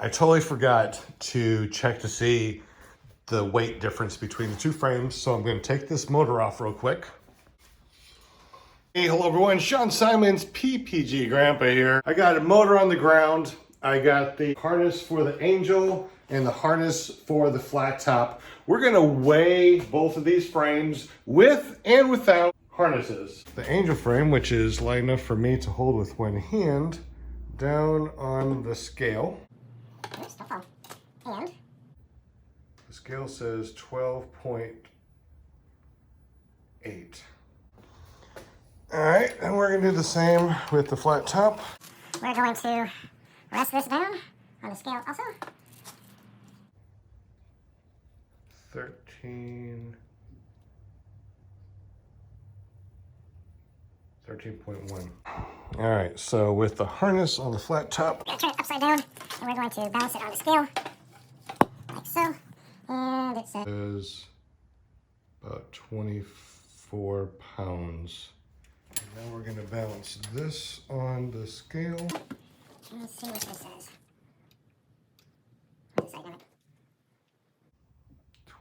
I totally forgot to check to see the weight difference between the two frames, so I'm going to take this motor off real quick. Hey, hello everyone, Sean Simon's PPG Grandpa here. I got a motor on the ground. I got the harness for the Angel and the harness for the Flattop. We're going to weigh both of these frames with and without harnesses. The Angel frame, which is light enough for me to hold with one hand, down on the scale. And the scale says 12.8. All right, and we're gonna do the same with the flat top. We're going to rest this down on the scale also. 13.1. All right, so with the harness on the flat top, We're going to turn it upside down, and we're going to balance it on the scale, like so. And it says about 24 pounds. And now we're going to balance this on the scale. Let's see what this says. What's this item?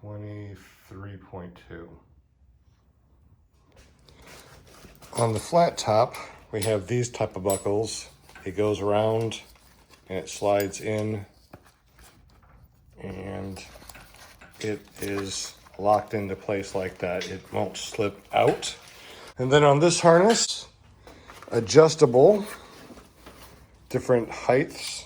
23.2. On the flat top, we have these type of buckles. It goes around and it slides in, and it is locked into place like that. It won't slip out. And then on this harness, adjustable, different heights,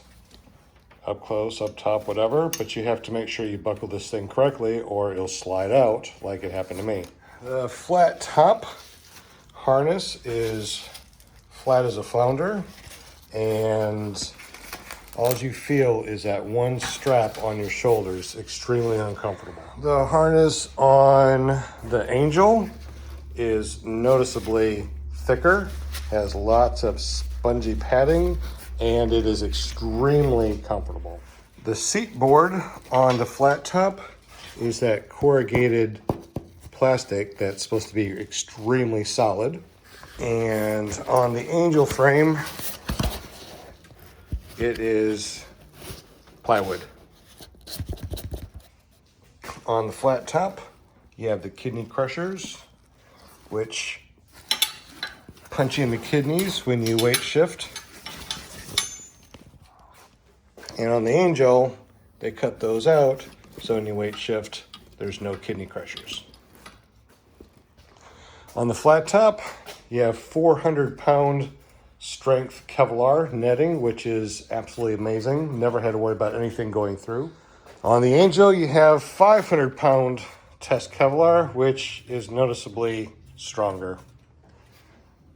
up close, up top, whatever, but you have to make sure you buckle this thing correctly or it'll slide out like it happened to me. The flat top harness is flat as a flounder, and all you feel is that one strap on your shoulders, extremely uncomfortable. The harness on the Angel is noticeably thicker, has lots of spongy padding, and it is extremely comfortable. The seat board on the flat top is that corrugated plastic that's supposed to be extremely solid. And on the Angel frame, it is plywood. On the flat top, you have the kidney crushers, which punch in the kidneys when you weight shift. And on the Angel, they cut those out, so when you weight shift, there's no kidney crushers. On the flat top, you have 400-pound strength Kevlar netting, which is absolutely amazing. Never had to worry about anything going through. On the Angel, you have 500-pound test Kevlar, which is noticeably stronger.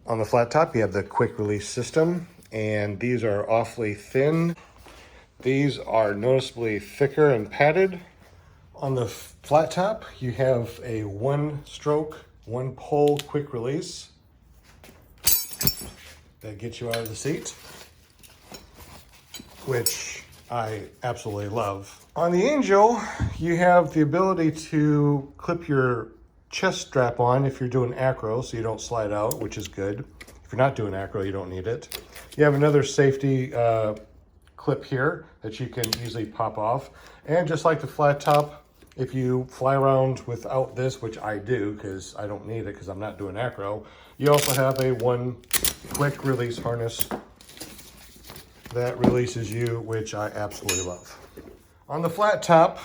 On the flat top, you have the quick release system, and these are awfully thin. These are noticeably thicker and padded. On the flat top, you have a one-stroke, one-pole quick release that gets you out of the seat, which I absolutely love. On the Angel, you have the ability to clip your chest strap on if you're doing acro, so you don't slide out, which is good. If you're not doing acro, you don't need it. You have another safety clip here that you can easily pop off. And just like the flat top, if you fly around without this, which I do because I don't need it because I'm not doing acro, you also have a one quick release harness that releases you, which I absolutely love. On the flat top,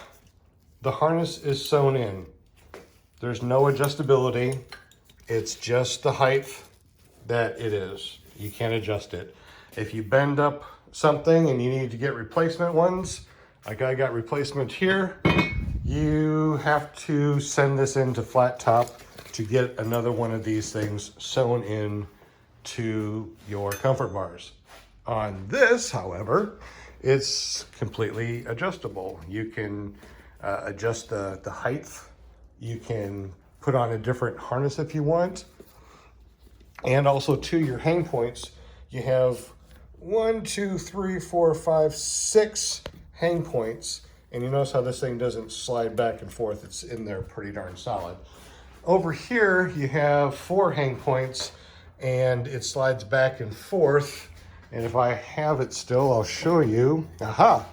the harness is sewn in. There's no adjustability. It's just the height that it is. You can't adjust it. If you bend up something and you need to get replacement ones, like I got replacement here, you have to send this into flat top to get another one of these things sewn in to your comfort bars. On this, however, it's completely adjustable. You can adjust the height. You can put on a different harness if you want. And also to your hang points, you have 1, 2, 3, 4, 5, 6 hang points. And you notice how this thing doesn't slide back and forth. It's in there pretty darn solid. Over here, you have 4 hang points, and it slides back and forth. And if I have it still, I'll show you. Aha!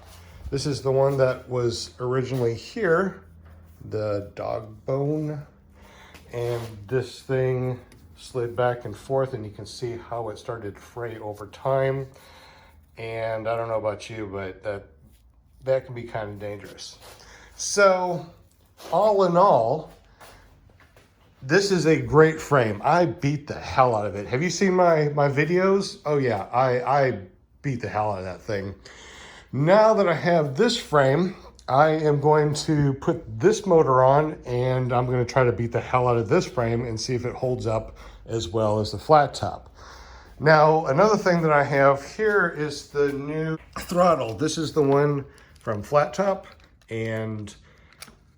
This is the one that was originally here, the dog bone. And this thing slid back and forth, and you can see how it started to fray over time. And I don't know about you, but that can be kind of dangerous. So all in all, this is a great frame. I beat the hell out of it. Have you seen my videos? Oh yeah, I beat the hell out of that thing. Now that I have this frame, I am going to put this motor on, and I'm going to try to beat the hell out of this frame and see if it holds up as well as the flat top. Now, another thing that I have here is the new throttle. This is the one from Flattop, and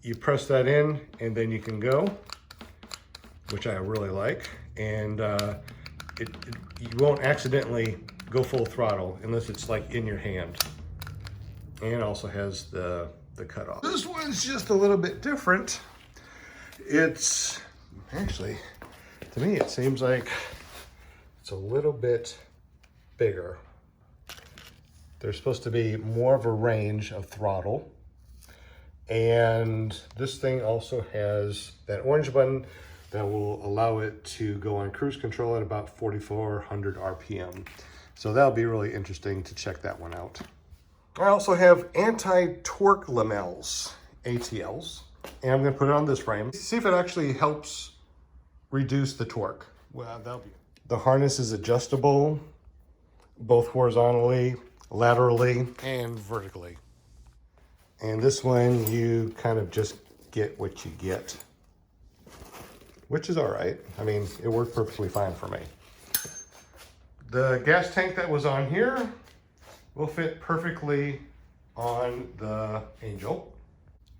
you press that in and then you can go, which I really like. And you won't accidentally go full throttle unless it's like in your hand. And it also has the cutoff. This one's just a little bit different. It's actually, to me, it seems like it's a little bit bigger. There's supposed to be more of a range of throttle. And this thing also has that orange button that will allow it to go on cruise control at about 4,400 RPM. So that'll be really interesting to check that one out. I also have anti-torque lamels, ATLs, and I'm going to put it on this frame. See if it actually helps reduce the torque. Well, that'll be. The harness is adjustable, both horizontally, laterally, and vertically. And this one, you kind of just get what you get, which is all right. I mean, it worked perfectly fine for me. The gas tank that was on here will fit perfectly on the Angel.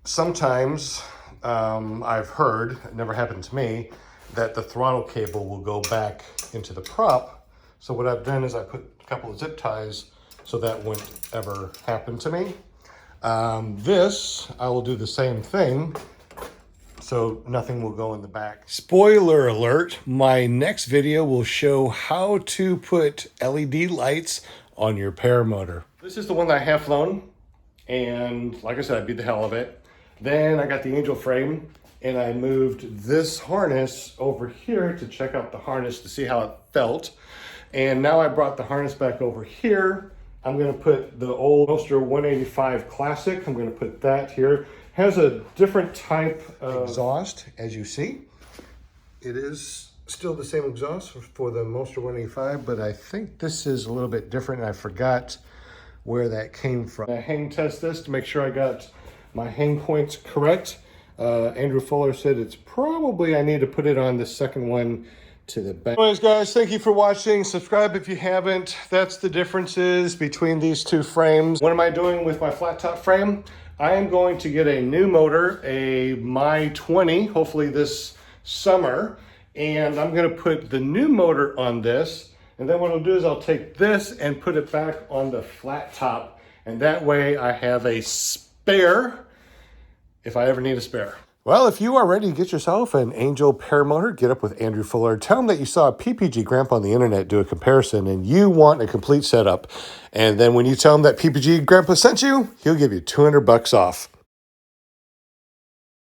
Sometimes I've heard, it never happened to me, that the throttle cable will go back into the prop. So what I've done is I put a couple of zip ties so that wouldn't ever happen to me. This, I will do the same thing, so nothing will go in the back. Spoiler alert, my next video will show how to put LED lights on your paramotor. This is the one that I have flown, and like I said, I beat the hell of it. Then I got the Angel frame, and I moved this harness over here to check out the harness to see how it felt. And now I brought the harness back over here. I'm gonna put the old Moster 185 Classic, I'm gonna put that here. Has a different type of exhaust, as you see. It is still the same exhaust for the Moster 185, but I think this is a little bit different. I forgot where that came from. I hang test this to make sure I got my hang points correct. Andrew Fuller said it's probably, I need to put it on the second one to the back. Anyways, guys, thank you for watching. Subscribe if you haven't. That's the differences between these two frames. What am I doing with my flat top frame? I am going to get a new motor, a My 20, hopefully this summer. And I'm gonna put the new motor on this. And then what I'll do is I'll take this and put it back on the flat top. And that way I have a spare if I ever need a spare. Well, if you are ready to get yourself an Angel paramotor, get up with Andrew Fuller. Tell him that you saw a PPG Grandpa on the internet do a comparison and you want a complete setup. And then when you tell him that PPG Grandpa sent you, he'll give you $200 off.